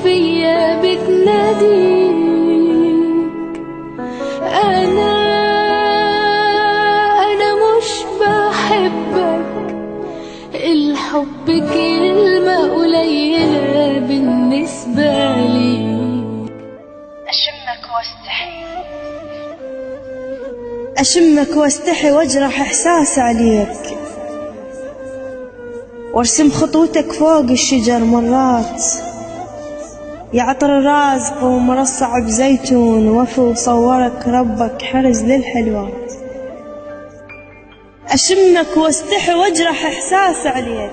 فيا بتناديك. أنا مش بحبك، الحب كلمة قليلة بالنسبة لي. أشمك واستحي واجرح إحساس عليك، وارسم خطوتك فوق الشجر مرات، يعطر الرازق ومرصع بزيتون، وفي وصورك ربك حرز للحلوات. أشمك واستحي واجرح إحساس عليك،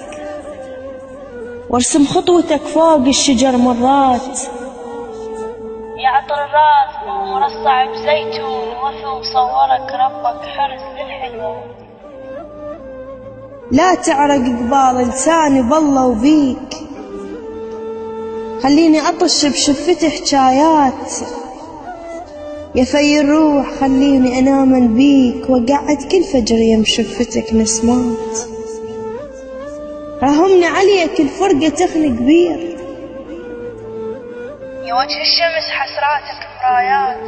وارسم خطوتك فوق الشجر مرات، يعطر الرازق ومرصع بزيتون، وفي وصورك ربك حرز للحلوات. لا تعرق قبال لساني بالله وبيك، خليني أطش بشفته حجايات، يا في الروح خليني أنامن بيك، وقعد كل فجر يم شفتك نسمات. راهمني عليك الفرقة تخنق بير، يا وجه الشمس حسراتك مرايات.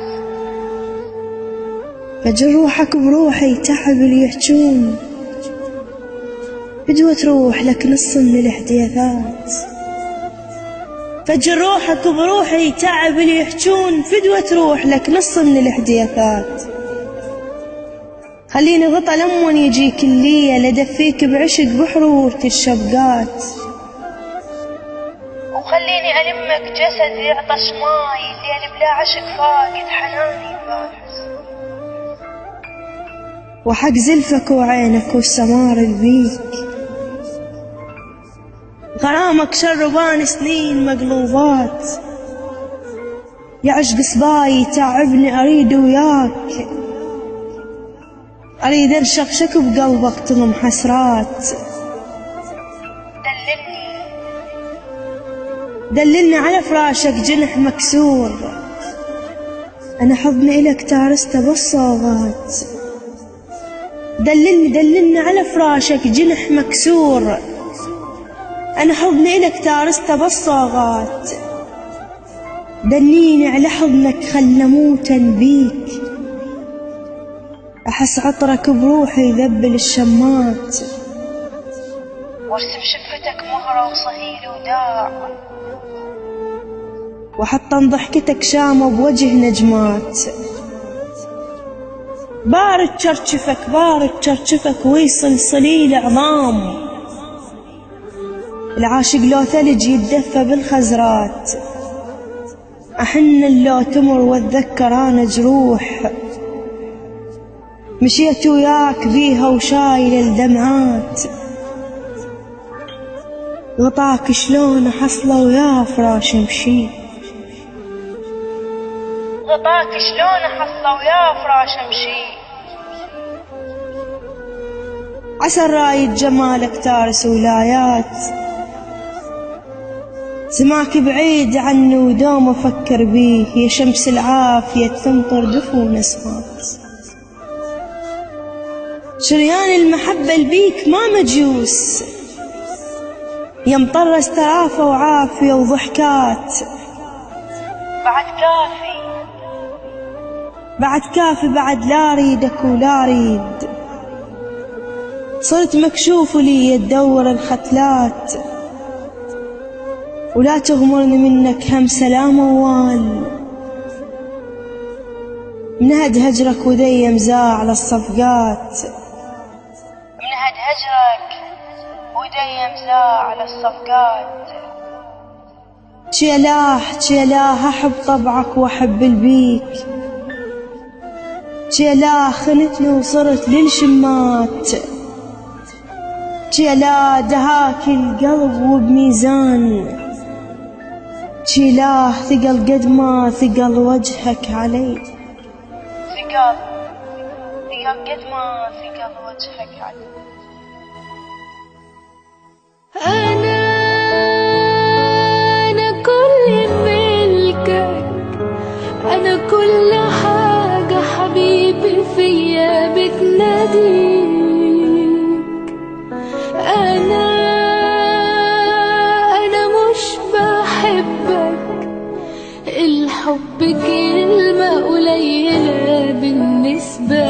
فجر روحك بروحي تعب اللي يحجون، بدوى تروح لك نص من الحديثات. فجر روحك بروحي تعب اللي يحجون، فدوى تروح لك نص من الحديثات. خليني غطى لمن يجيك الليل، لدفيك بعشق بحرورة الشبقات، وخليني ألمك جسد يعطش ماي، الليل بلا عشق فاقد حناني بات. وحق زلفك وعينك والسمار البيك، غرامك شربان سنين مقلوبات. يا عشق صباي تعبني أريد وياك، أريد أنشخشك بقلبك تضم حسرات. دللني على فراشك جنح مكسور، أنا حضني إلك تارسته بالصاغات. دللني على فراشك جنح مكسور، أنا حضني إلك تارسته بالصاغات. دنيني على حضنك خل موتا بيك، أحس عطرك بروحي يذبل الشمات. وارسم شفتك مهرة وصهيل وداع، وحطن ضحكتك شامة بوجه نجمات. بارد شرشفك ويصل صليل عظام، العاشق لو ثلج يتدفى بالخزرات. أحن لو تمر واتذكر أنا جروح، مشيت وياك بيها وشايل الدمعات. غطاك شلون حصله ويا فراش مشي، غطاك شلون حصله ويا فراش مشي. عسى رايد جمالك تارس ولايات، سماك بعيد عني ودوم أفكر بيه. يا شمس العافية تمطر دفو نسمات، شريان المحبة البيك ما مجوس، يا مطر استرافة وعافية وضحكات. بعد كافي بعد لا ريدك ولا ريد، صرت مكشوف لي تدور الختلات. ولا تغمرني منك هم سلام موال، منهد هجرك وذي مزاع على الصفقات. منهد هجرك وذي مزاع على الصفقات. شيلاه أحب طبعك وأحب البيك، شيلاه خنتني وصرت للشمات. شيلاه دهاك القلب وبميزان، شيلاه ثقل قد ما ثقل وجهك علي. ثقل قد ما ثقل وجهك علي. أنا كل ملكك، أنا كل حاجة حبيبي فيا بتناديك. أنا مش بحبك، الحب كلمة قليلة بالنسبة